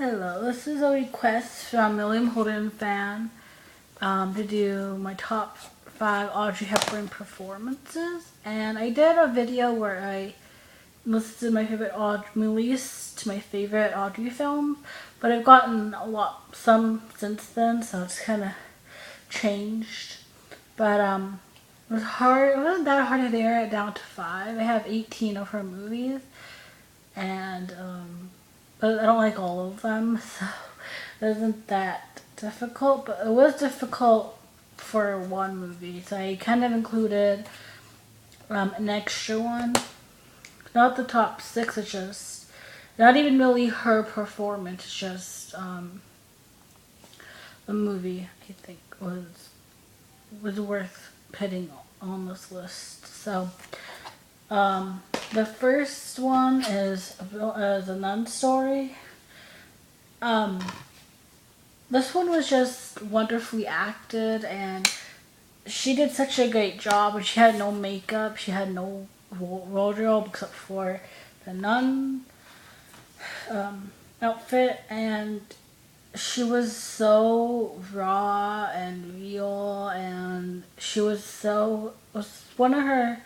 Hello, this is a request from William Holden fan to do my top 5 Audrey Hepburn performances. And I did a video where I listed my favorite movies to my favorite Audrey films, but I've gotten some since then, so it's kind of changed. But it was hard. It wasn't that hard to narrow it down to 5. I have 18 of her movies, and but I don't like all of them, so it isn't that difficult. But it was difficult for one movie, so I kind of included an extra one. Not the top 6. It's just not even really her performance. It's just the movie. I think was worth putting on this list. So the first one is The Nun Story. This one was just wonderfully acted, and she did such a great job. And she had no makeup, she had no wardrobe except for the nun outfit, and she was so raw and real, and was one of her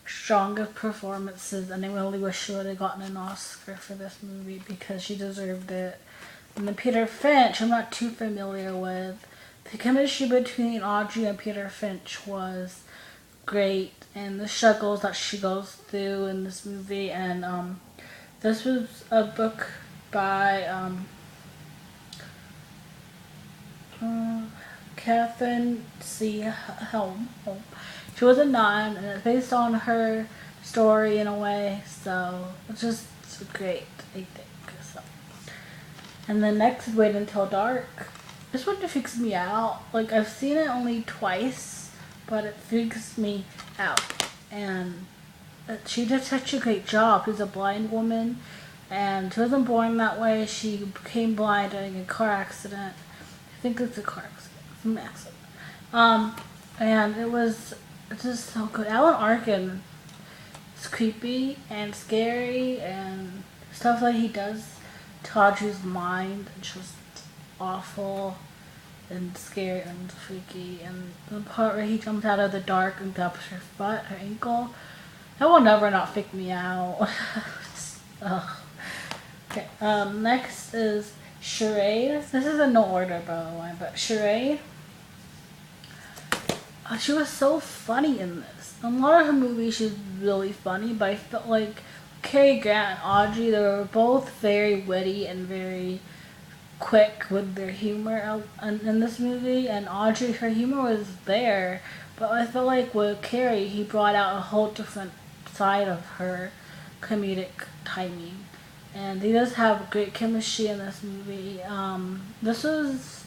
strongest performances, and I really wish she would have gotten an Oscar for this movie because she deserved it. And then Peter Finch, I'm not too familiar with. The chemistry between Audrey and Peter Finch was great, and the struggles that she goes through in this movie. And this was a book by Catherine C. Helm. She was a nun, and it's based on her story in a way, so it's just great, I think. So. And the next is Wait Until Dark. This one freaks me out. Like, I've seen it only twice, but it freaks me out. And she did such a great job. She's a blind woman, and she wasn't born that way. She became blind during a car accident. I think it's a car accident. It's an accident. And it's just so good. Alan Arkin is creepy and scary, and stuff that he does to Audrey's mind. It's just awful and scary and freaky. And the part where he jumps out of the dark and grabs her foot, her ankle, that will never not freak me out. Ugh. Okay. Next is Charade. This is in no order, by the way, but Charade. She was so funny in this. In a lot of her movies, she's really funny, but I felt like Cary Grant and Audrey, they were both very witty and very quick with their humor in this movie. And Audrey, her humor was there, but I felt like with Cary, he brought out a whole different side of her comedic timing. And they just have great chemistry in this movie. This is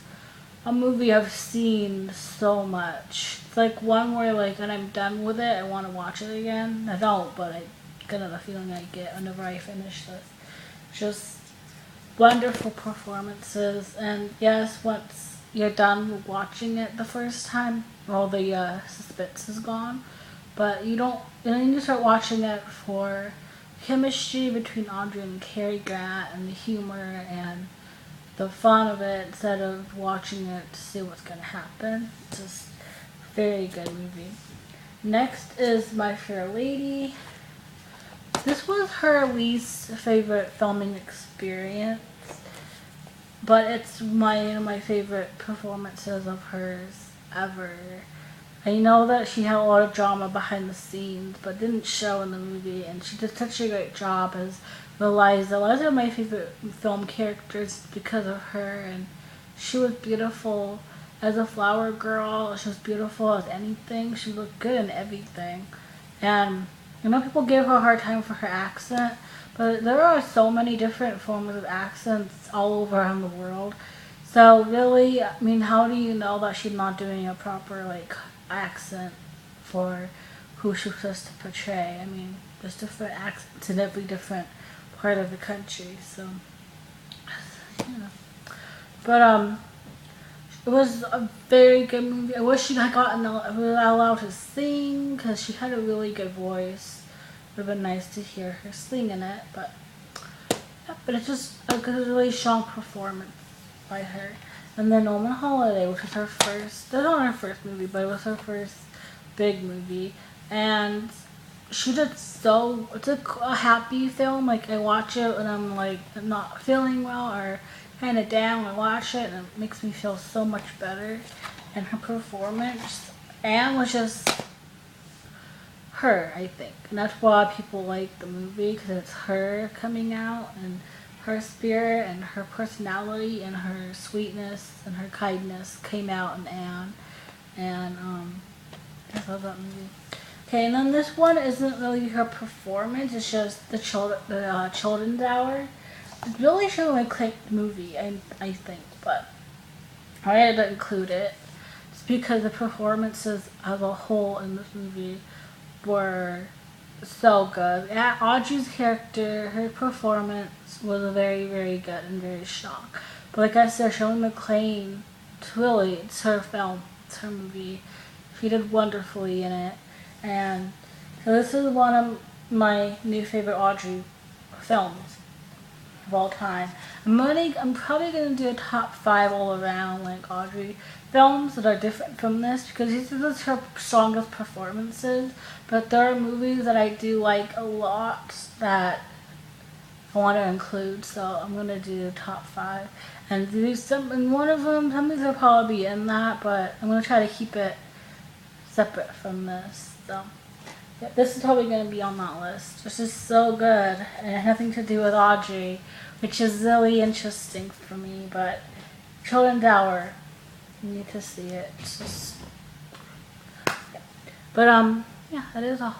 a movie I've seen so much. It's like one where, like, when I'm done with it, I want to watch it again. I don't, but I get the feeling I get whenever I finish this. Just wonderful performances, and yes, once you're done watching it the first time, all the suspense is gone. But you need to start watching it for chemistry between Audrey and Cary Grant, and the humor and the fun of it, instead of watching it to see what's going to happen. It's just a very good movie. Next is My Fair Lady. This was her least favorite filming experience, but it's one of my favorite performances of hers ever. I know that she had a lot of drama behind the scenes, but didn't show in the movie, and she did such a great job as Eliza. Eliza is my favorite film characters because of her, and she was beautiful as a flower girl. She was beautiful as anything. She looked good in everything. And I know people give her a hard time for her accent, but there are so many different forms of accents all over around the world. So really, I mean, how do you know that she's not doing a proper, like, accent for who she's supposed to portray? I mean, there's different accents in every different part of the country, so you know. But it was a very good movie. I wish she had gotten allowed to sing, because she had a really good voice. It would have been nice to hear her sing in it, but yep. but it's just a really strong performance by her. And then Norman Holiday, which was her first, that's not her first movie, but it was her first big movie. And she did so, it's a happy film. Like, I watch it when I'm like not feeling well or kind of down. I watch it and it makes me feel so much better. And her performance, Anne was just her, I think. And that's why people like the movie, because it's her coming out and her spirit and her personality and her sweetness and her kindness came out in Anne. And I love that movie. Okay, and then this one isn't really her performance, it's just the children's hour. It really should have clicked movie, I think, but I had to include it. It's because the performances as a whole in this movie were so good. Yeah, Audrey's character, her performance was very, very good and very strong. But like I said, Shirley MacLaine, it's her film, it's her movie. She did wonderfully in it. And so this is one of my new favorite Audrey films of all time. I'm probably gonna do a top 5 all around like Audrey films that are different from this, because these are her strongest performances. But there are movies that I do like a lot that I want to include, so I'm gonna do top 5. And one of them, some of these will probably be in that, but I'm gonna try to keep it separate from this. So yeah, this is probably gonna be on that list. This is so good, and it has nothing to do with Audrey, which is really interesting for me. But Children's Hour, you need to see it. It's just, yeah. But yeah, that is all.